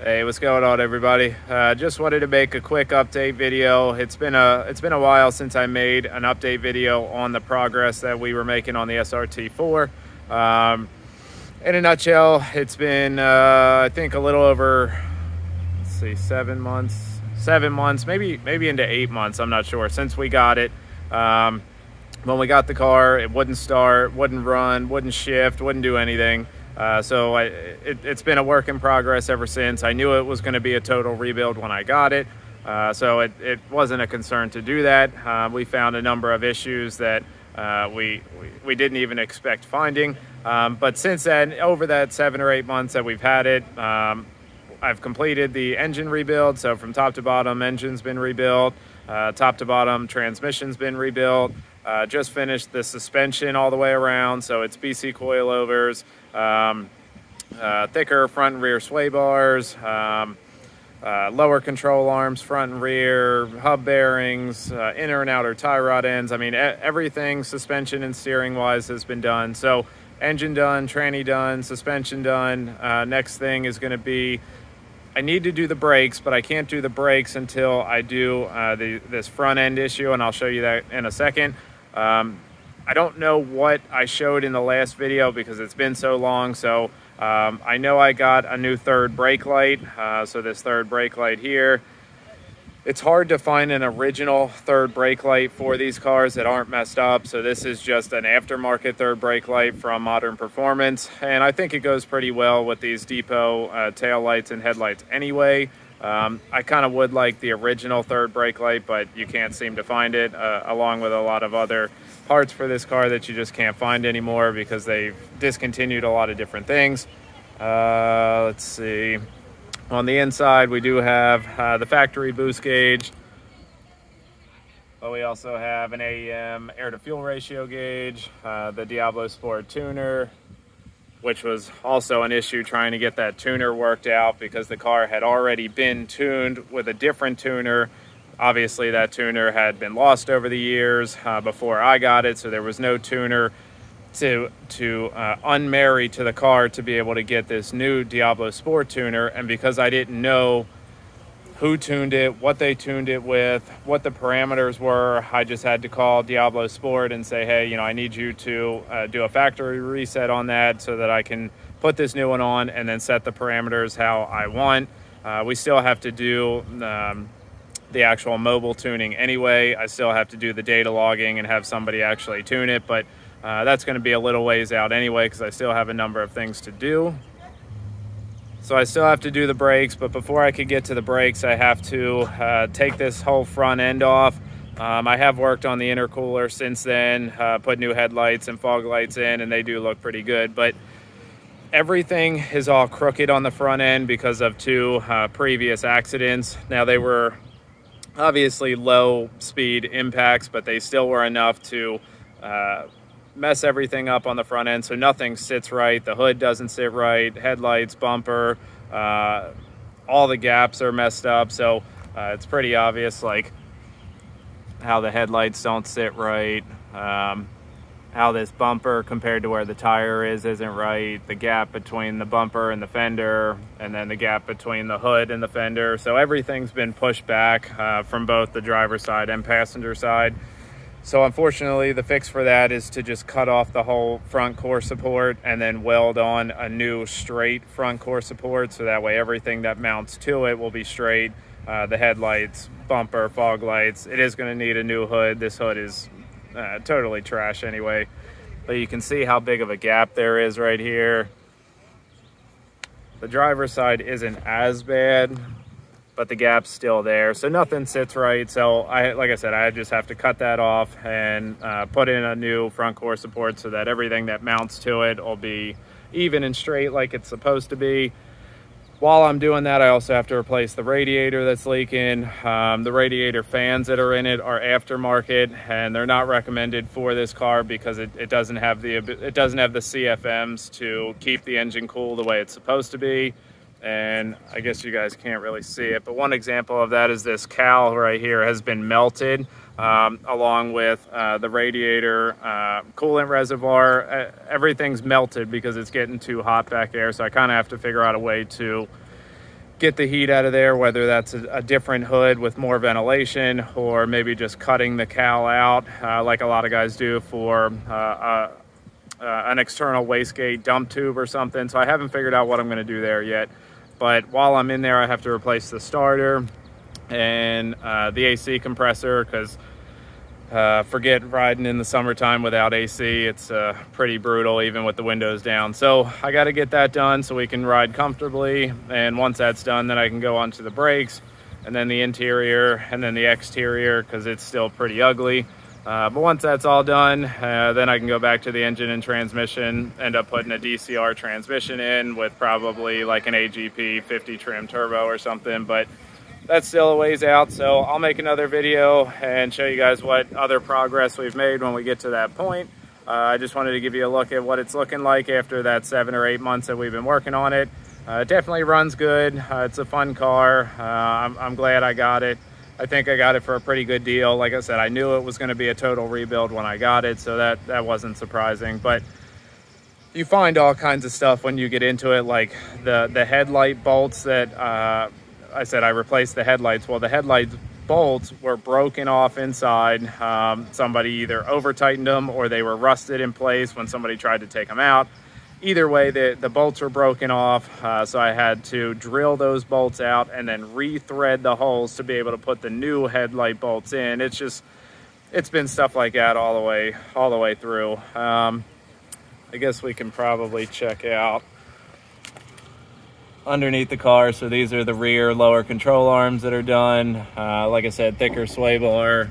Hey, what's going on, everybody? Just wanted to make a quick update video. It's been a while since I made an update video on the progress that we were making on the SRT4. In a nutshell, it's been I think a little over, let's see, 7 months, maybe into 8 months. I'm not sure, since we got it. When we got the car, it wouldn't start, wouldn't run, wouldn't shift, wouldn't do anything. So it's been a work in progress ever since. I knew it was going to be a total rebuild when I got it. So it wasn't a concern to do that. We found a number of issues that we didn't even expect finding. But since then, over that 7 or 8 months that we've had it, I've completed the engine rebuild. So from top to bottom, engine's been rebuilt. Top to bottom, transmission's been rebuilt. Just finished the suspension all the way around. So it's BC coilovers, thicker front and rear sway bars, lower control arms, front and rear, hub bearings, inner and outer tie rod ends. I mean, everything suspension and steering wise has been done. So engine done, tranny done, suspension done. Next thing is going to be, I need to do the brakes, but I can't do the brakes until I do this front end issue, and I'll show you that in a second. I don't know what I showed in the last video because it's been so long. So I know I got a new third brake light. So this third brake light here, it's hard to find an original third brake light for these cars that aren't messed up. So this is just an aftermarket third brake light from Modern Performance. And I think it goes pretty well with these depot tail lights and headlights anyway. I kind of would like the original third brake light, but you can't seem to find it, along with a lot of other parts for this car that you just can't find anymore because they've discontinued a lot of different things. Let's see. On the inside, we do have the factory boost gauge, but we also have an AEM air-to-fuel ratio gauge, the Diablo Sport tuner, which was also an issue trying to get that tuner worked out because the car had already been tuned with a different tuner. Obviously, that tuner had been lost over the years before I got it, so there was no tuner to unmarry to the car to be able to get this new Diablo Sport tuner. And because I didn't know who tuned it, what they tuned it with, what the parameters were, I just had to call Diablo Sport and say, hey, I need you to do a factory reset on that so that I can put this new one on and then set the parameters how I want. We still have to do the actual mobile tuning anyway. I still have to do the data logging and have somebody actually tune it, but that's going to be a little ways out anyway because I still have a number of things to do. So I still have to do the brakes, but before I could get to the brakes, I have to take this whole front end off. I have worked on the intercooler since then, put new headlights and fog lights in, and they do look pretty good, but everything is all crooked on the front end because of two previous accidents. Now, they were obviously low speed impacts, but they still were enough to mess everything up on the front end. So nothing sits right. The hood doesn't sit right, headlights, bumper, all the gaps are messed up. So it's pretty obvious, like how the headlights don't sit right, how this bumper compared to where the tire isn't right, the gap between the bumper and the fender, and then the gap between the hood and the fender. So everything's been pushed back from both the driver's side and passenger side. So unfortunately, the fix for that is to just cut off the whole front core support and then weld on a new straight front core support. So that way everything that mounts to it will be straight. The headlights, bumper, fog lights. It is going to need a new hood. This hood is totally trash anyway. But you can see how big of a gap there is right here. The driver's side isn't as bad, but the gap's still there, so nothing sits right. So like I said, I just have to cut that off and put in a new front core support so that everything that mounts to it will be even and straight like it's supposed to be. While I'm doing that, I also have to replace the radiator that's leaking. The radiator fans that are in it are aftermarket, and they're not recommended for this car because it doesn't have the CFMs to keep the engine cool the way it's supposed to be. And I guess you guys can't really see it, but one example of that is this cowl right here has been melted along with the radiator coolant reservoir. Everything's melted because it's getting too hot back there, so I kind of have to figure out a way to get the heat out of there, whether that's a different hood with more ventilation, or maybe just cutting the cowl out like a lot of guys do for an external wastegate dump tube or something. So I haven't figured out what I'm going to do there yet, but while I'm in there, I have to replace the starter and the AC compressor, because forget riding in the summertime without AC. It's pretty brutal even with the windows down. So I got to get that done so we can ride comfortably, and once that's done, then I can go on to the brakes, and then the interior, and then the exterior, because it's still pretty ugly. But once that's all done, then I can go back to the engine and transmission, end up putting a DCR transmission in with probably like an AGP 50 trim turbo or something, but that's still a ways out. So I'll make another video and show you guys what other progress we've made when we get to that point. I just wanted to give you a look at what it's looking like after that 7 or 8 months that we've been working on it. It definitely runs good. It's a fun car. I'm glad I got it. I think I got it for a pretty good deal. Like I said, I knew it was going to be a total rebuild when I got it, so that wasn't surprising. But you find all kinds of stuff when you get into it, like the headlight bolts that I said I replaced the headlights. Well, the headlight bolts were broken off inside. Somebody either over tightened them or they were rusted in place when somebody tried to take them out. Either way, the bolts were broken off, so I had to drill those bolts out and then re-thread the holes to be able to put the new headlight bolts in. It's been stuff like that all the way through. I guess we can probably check out underneath the car. So these are the rear lower control arms that are done. Like I said, thicker sway bar,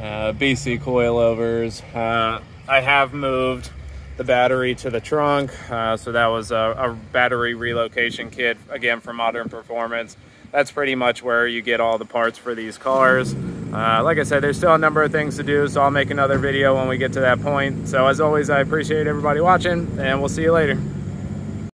BC coilovers. I have moved the battery to the trunk, so that was a battery relocation kit, again from Modern Performance. That's pretty much where you get all the parts for these cars. Like I said, there's still a number of things to do, so I'll make another video when we get to that point. So as always, I appreciate everybody watching, and we'll see you later.